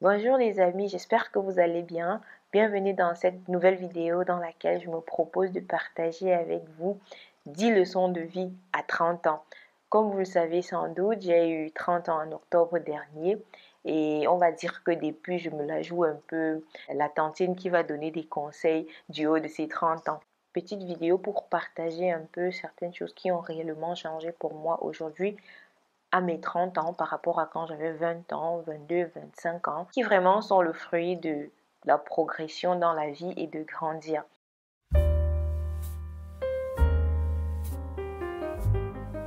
Bonjour les amis, j'espère que vous allez bien. Bienvenue dans cette nouvelle vidéo dans laquelle je me propose de partager avec vous 10 leçons de vie à 30 ans. Comme vous le savez sans doute, j'ai eu 30 ans en octobre dernier et on va dire que depuis, je me la joue un peu la tantine qui va donner des conseils du haut de ses 30 ans. Petite vidéo pour partager un peu certaines choses qui ont réellement changé pour moi aujourd'hui à mes 30 ans par rapport à quand j'avais 20 ans, 22, 25 ans, qui vraiment sont le fruit de la progression dans la vie et de grandir.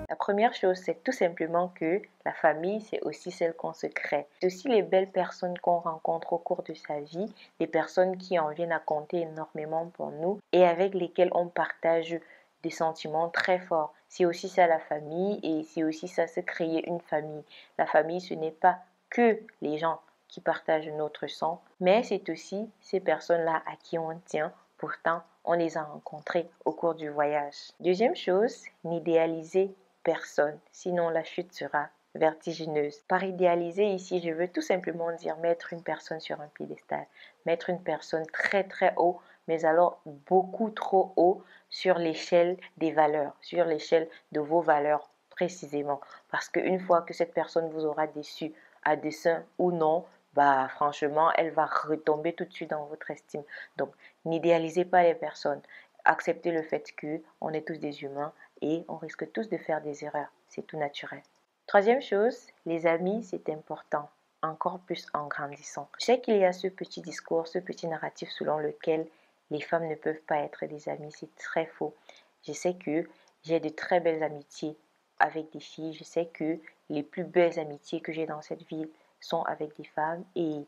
La première chose, c'est tout simplement que la famille, c'est aussi celle qu'on se crée. C'est aussi les belles personnes qu'on rencontre au cours de sa vie, les personnes qui en viennent à compter énormément pour nous et avec lesquelles on partage des sentiments très forts. C'est aussi ça la famille et c'est aussi ça se créer une famille. La famille, ce n'est pas que les gens qui partagent notre sang, mais c'est aussi ces personnes-là à qui on tient. Pourtant, on les a rencontrés au cours du voyage. Deuxième chose, n'idéaliser personne, sinon la chute sera vertigineuse. Par idéaliser ici, je veux tout simplement dire mettre une personne sur un piédestal, mettre une personne très très haut, mais alors beaucoup trop haut sur l'échelle des valeurs, sur l'échelle de vos valeurs précisément. Parce qu'une fois que cette personne vous aura déçu, à dessein ou non, bah franchement, elle va retomber tout de suite dans votre estime. Donc, n'idéalisez pas les personnes. Acceptez le fait que on est tous des humains et on risque tous de faire des erreurs. C'est tout naturel. Troisième chose, les amis, c'est important, encore plus en grandissant. Je sais qu'il y a ce petit discours, ce petit narratif selon lequel les femmes ne peuvent pas être des amies. C'est très faux. Je sais que j'ai de très belles amitiés avec des filles. Je sais que les plus belles amitiés que j'ai dans cette ville sont avec des femmes et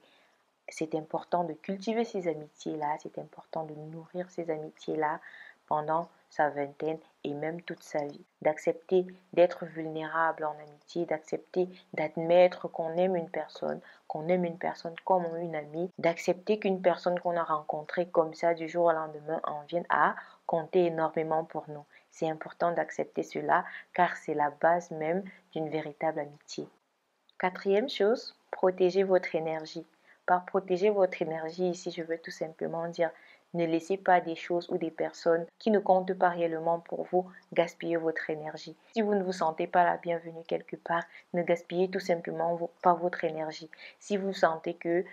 c'est important de cultiver ces amitiés-là, c'est important de nourrir ces amitiés-là pendant sa vingtaine et même toute sa vie. D'accepter d'être vulnérable en amitié, d'accepter d'admettre qu'on aime une personne comme une amie, d'accepter qu'une personne qu'on a rencontrée comme ça du jour au lendemain en vienne à compter énormément pour nous. C'est important d'accepter cela car c'est la base même d'une véritable amitié. Quatrième chose, protégez votre énergie. Par protéger votre énergie, ici, je veux tout simplement dire, ne laissez pas des choses ou des personnes qui ne comptent pas réellement pour vous gaspiller votre énergie. Si vous ne vous sentez pas la bienvenue quelque part, ne gaspillez tout simplement pas votre énergie. Si vous sentez que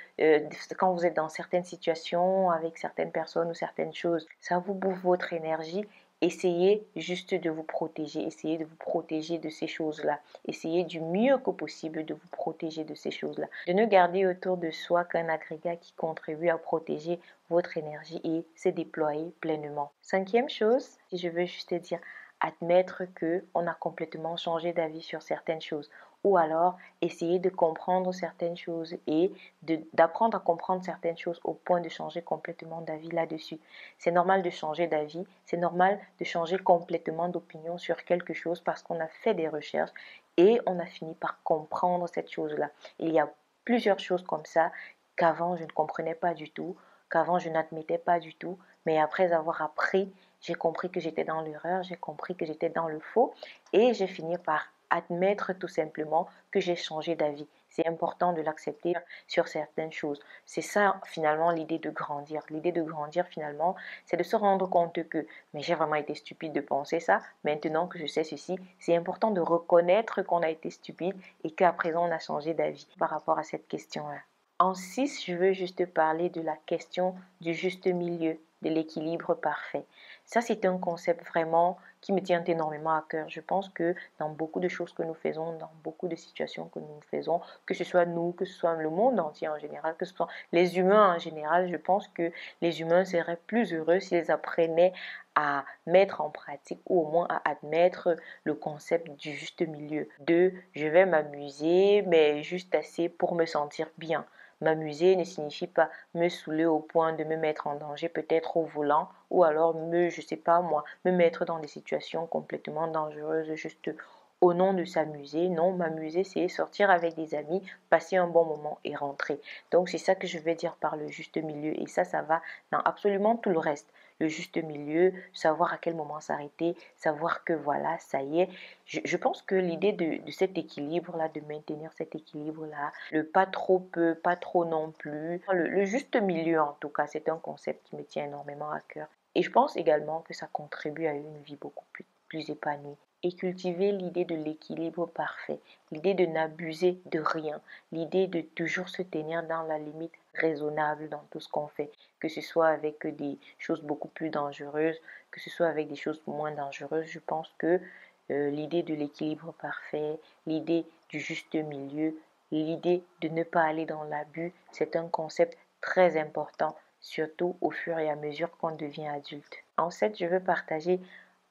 quand vous êtes dans certaines situations avec certaines personnes ou certaines choses, ça vous bouffe votre énergie, essayez juste de vous protéger, essayez de vous protéger de ces choses-là. Essayez du mieux que possible de vous protéger de ces choses-là. De ne garder autour de soi qu'un agrégat qui contribue à protéger votre énergie et se déployer pleinement. Cinquième chose, si je veux juste dire, admettre que on a complètement changé d'avis sur certaines choses ou alors essayer de comprendre certaines choses et d'apprendre à comprendre certaines choses au point de changer complètement d'avis là-dessus. C'est normal de changer d'avis, c'est normal de changer complètement d'opinion sur quelque chose parce qu'on a fait des recherches et on a fini par comprendre cette chose-là. Il y a plusieurs choses comme ça qu'avant je ne comprenais pas du tout, qu'avant je n'admettais pas du tout, mais après avoir appris, j'ai compris que j'étais dans l'erreur, j'ai compris que j'étais dans le faux et j'ai fini par admettre tout simplement que j'ai changé d'avis. C'est important de l'accepter sur certaines choses. C'est ça finalement l'idée de grandir. L'idée de grandir finalement, c'est de se rendre compte que mais j'ai vraiment été stupide de penser ça. Maintenant que je sais ceci, c'est important de reconnaître qu'on a été stupide et qu'à présent on a changé d'avis par rapport à cette question-là. En 6, je veux juste parler de la question du juste milieu, de l'équilibre parfait. Ça, c'est un concept vraiment qui me tient énormément à cœur. Je pense que dans beaucoup de choses que nous faisons, dans beaucoup de situations que nous faisons, que ce soit nous, que ce soit le monde entier en général, que ce soit les humains en général, je pense que les humains seraient plus heureux s'ils apprenaient à mettre en pratique ou au moins à admettre le concept du juste milieu. De je vais m'amuser, mais juste assez pour me sentir bien. M'amuser ne signifie pas me saouler au point de me mettre en danger, peut-être au volant, ou alors je sais pas moi, me mettre dans des situations complètement dangereuses juste au nom de s'amuser. Non, m'amuser, c'est sortir avec des amis, passer un bon moment et rentrer. Donc, c'est ça que je vais dire par le juste milieu. Et ça va dans absolument tout le reste. le juste milieu, savoir à quel moment s'arrêter, savoir que voilà, ça y est. Je pense que l'idée de cet équilibre-là, de maintenir cet équilibre-là, le pas trop peu, pas trop non plus, le juste milieu en tout cas, c'est un concept qui me tient énormément à cœur. Et je pense également que ça contribue à une vie beaucoup plus épanouie. Et cultiver l'idée de l'équilibre parfait, l'idée de n'abuser de rien, l'idée de toujours se tenir dans la limite raisonnable dans tout ce qu'on fait, que ce soit avec des choses beaucoup plus dangereuses, que ce soit avec des choses moins dangereuses. Je pense que l'idée de l'équilibre parfait, l'idée du juste milieu, l'idée de ne pas aller dans l'abus, c'est un concept très important, surtout au fur et à mesure qu'on devient adulte. En fait, je veux partager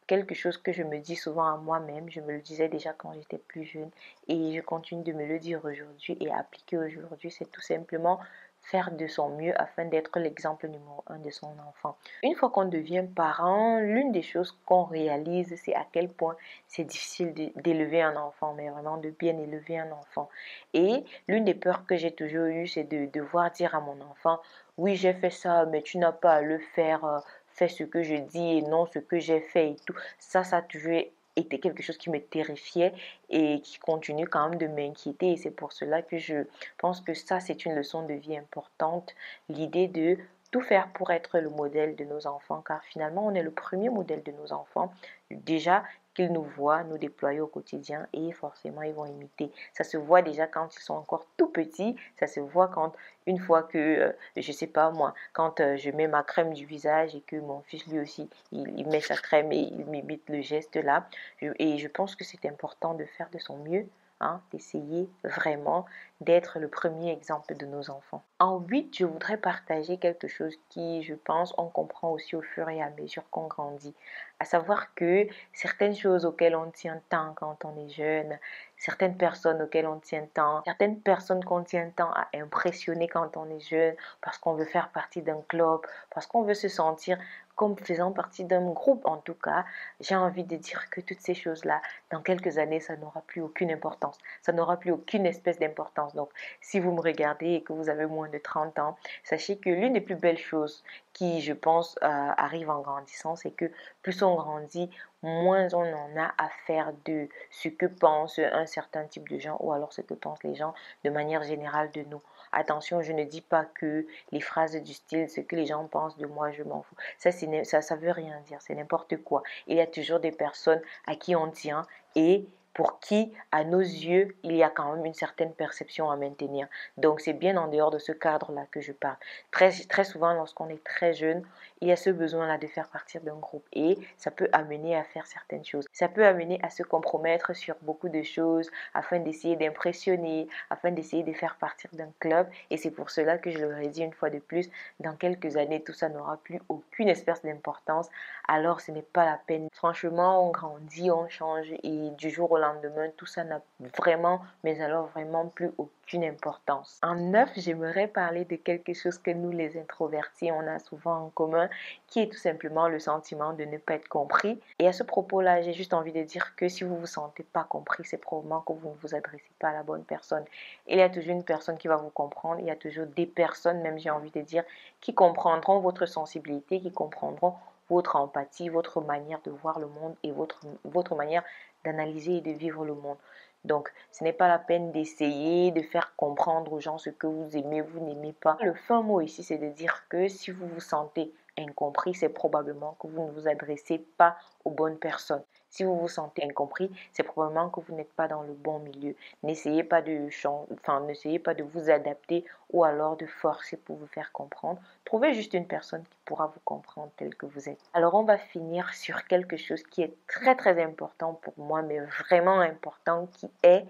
quelque chose que je me dis souvent à moi-même. Je me le disais déjà quand j'étais plus jeune et je continue de me le dire aujourd'hui et appliquer aujourd'hui. C'est tout simplement faire de son mieux afin d'être l'exemple numéro un de son enfant. Une fois qu'on devient parent, l'une des choses qu'on réalise, c'est à quel point c'est difficile d'élever un enfant, mais vraiment de bien élever un enfant. Et l'une des peurs que j'ai toujours eues, c'est de devoir dire à mon enfant, oui, j'ai fait ça, mais tu n'as pas à le faire. Fais ce que je dis et non ce que j'ai fait et tout. Ça a toujours été quelque chose qui me terrifiait et qui continue quand même de m'inquiéter. Et c'est pour cela que je pense que ça, c'est une leçon de vie importante. L'idée de tout faire pour être le modèle de nos enfants, car finalement, on est le premier modèle de nos enfants. Déjà, qu'ils nous voient nous déployer au quotidien et forcément, ils vont imiter. Ça se voit déjà quand ils sont encore tout petits. Ça se voit quand, une fois que, je sais pas moi, quand je mets ma crème du visage et que mon fils lui aussi, il met sa crème et il m'imite le geste là. Et je pense que c'est important de faire de son mieux, hein, d'essayer vraiment d'être le premier exemple de nos enfants. En 8, je voudrais partager quelque chose qui, je pense, on comprend aussi au fur et à mesure qu'on grandit. À savoir que certaines choses auxquelles on tient tant quand on est jeune, certaines personnes auxquelles on tient tant, certaines personnes qu'on tient tant à impressionner quand on est jeune, parce qu'on veut faire partie d'un club, parce qu'on veut se sentir comme faisant partie d'un groupe en tout cas, j'ai envie de dire que toutes ces choses-là, dans quelques années, ça n'aura plus aucune importance. Ça n'aura plus aucune espèce d'importance. Donc, si vous me regardez et que vous avez moins de 30 ans, sachez que l'une des plus belles choses qui, je pense, arrive en grandissant, c'est que plus on grandit, moins on en a à faire de ce que pense un certain type de gens ou alors ce que pensent les gens de manière générale de nous. Attention, je ne dis pas que les phrases du style ce que les gens pensent de moi, je m'en fous. Ça veut rien dire, c'est n'importe quoi. Il y a toujours des personnes à qui on tient et pour qui, à nos yeux, il y a quand même une certaine perception à maintenir. Donc, c'est bien en dehors de ce cadre-là que je parle. Très souvent, lorsqu'on est très jeune, il y a ce besoin-là de faire partir d'un groupe et ça peut amener à faire certaines choses. Ça peut amener à se compromettre sur beaucoup de choses afin d'essayer d'impressionner, afin d'essayer de faire partir d'un club. Et c'est pour cela que je le redis une fois de plus, dans quelques années, tout ça n'aura plus aucune espèce d'importance. Alors, ce n'est pas la peine. Franchement, on grandit, on change et du jour au lendemain, tout ça n'a vraiment, mais alors vraiment plus aucune importance. En 9, j'aimerais parler de quelque chose que nous, les introvertis, on a souvent en commun, qui est tout simplement le sentiment de ne pas être compris. Et à ce propos-là, j'ai juste envie de dire que si vous ne vous sentez pas compris, c'est probablement que vous ne vous adressez pas à la bonne personne. Il y a toujours une personne qui va vous comprendre, il y a toujours des personnes, même j'ai envie de dire, qui comprendront votre sensibilité, qui comprendront votre empathie, votre manière de voir le monde et votre manière d'analyser et de vivre le monde. Donc, ce n'est pas la peine d'essayer de faire comprendre aux gens ce que vous aimez, vous n'aimez pas. Le fin mot ici, c'est de dire que si vous vous sentez incompris, c'est probablement que vous ne vous adressez pas aux bonnes personnes. Si vous vous sentez incompris, c'est probablement que vous n'êtes pas dans le bon milieu. N'essayez pas n'essayez pas de vous adapter ou alors de forcer pour vous faire comprendre. Trouvez juste une personne qui pourra vous comprendre tel que vous êtes. Alors, on va finir sur quelque chose qui est très très important pour moi, mais vraiment important, qui est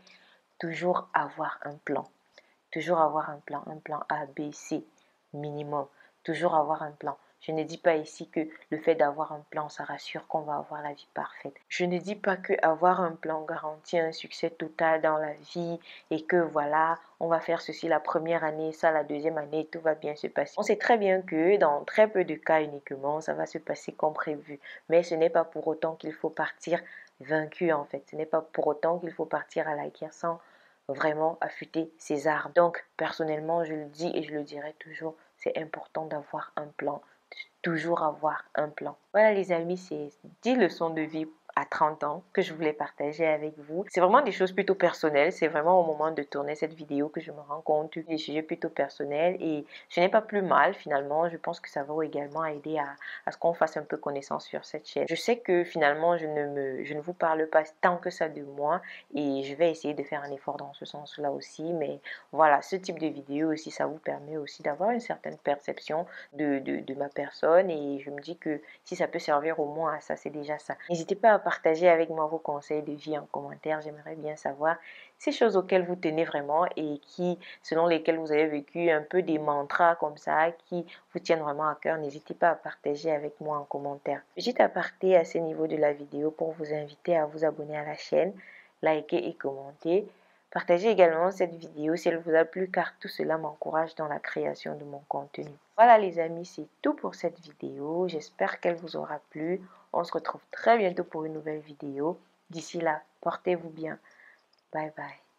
toujours avoir un plan. Toujours avoir un plan A, B, C minimum. Toujours avoir un plan. Je ne dis pas ici que le fait d'avoir un plan, ça rassure qu'on va avoir la vie parfaite. Je ne dis pas que avoir un plan garantit un succès total dans la vie et que voilà, on va faire ceci la première année, ça la deuxième année, tout va bien se passer. On sait très bien que dans très peu de cas uniquement, ça va se passer comme prévu. Mais ce n'est pas pour autant qu'il faut partir vaincu en fait. Ce n'est pas pour autant qu'il faut partir à la guerre sans vraiment affûter ses armes. Donc, personnellement, je le dis et je le dirai toujours, c'est important d'avoir un plan toujours avoir un plan. Voilà les amis, c'est 10 leçons de vie à 30 ans que je voulais partager avec vous. C'est vraiment des choses plutôt personnelles. C'est vraiment au moment de tourner cette vidéo que je me rends compte des sujets plutôt personnels et ce n'est pas plus mal finalement. Je pense que ça va également aider à ce qu'on fasse un peu connaissance sur cette chaîne. Je sais que finalement je ne vous parle pas tant que ça de moi et je vais essayer de faire un effort dans ce sens-là aussi. Mais voilà, ce type de vidéo aussi, ça vous permet aussi d'avoir une certaine perception de ma personne et je me dis que si ça peut servir au moins à ça, c'est déjà ça. N'hésitez pas à partager avec moi vos conseils de vie en commentaire. J'aimerais bien savoir ces choses auxquelles vous tenez vraiment et qui, selon lesquelles vous avez vécu un peu des mantras comme ça, qui vous tiennent vraiment à cœur. N'hésitez pas à partager avec moi en commentaire. Petit aparté à ce niveau de la vidéo pour vous inviter à vous abonner à la chaîne, liker et commenter. Partagez également cette vidéo si elle vous a plu car tout cela m'encourage dans la création de mon contenu. Voilà les amis, c'est tout pour cette vidéo. J'espère qu'elle vous aura plu. On se retrouve très bientôt pour une nouvelle vidéo. D'ici là, portez-vous bien. Bye bye.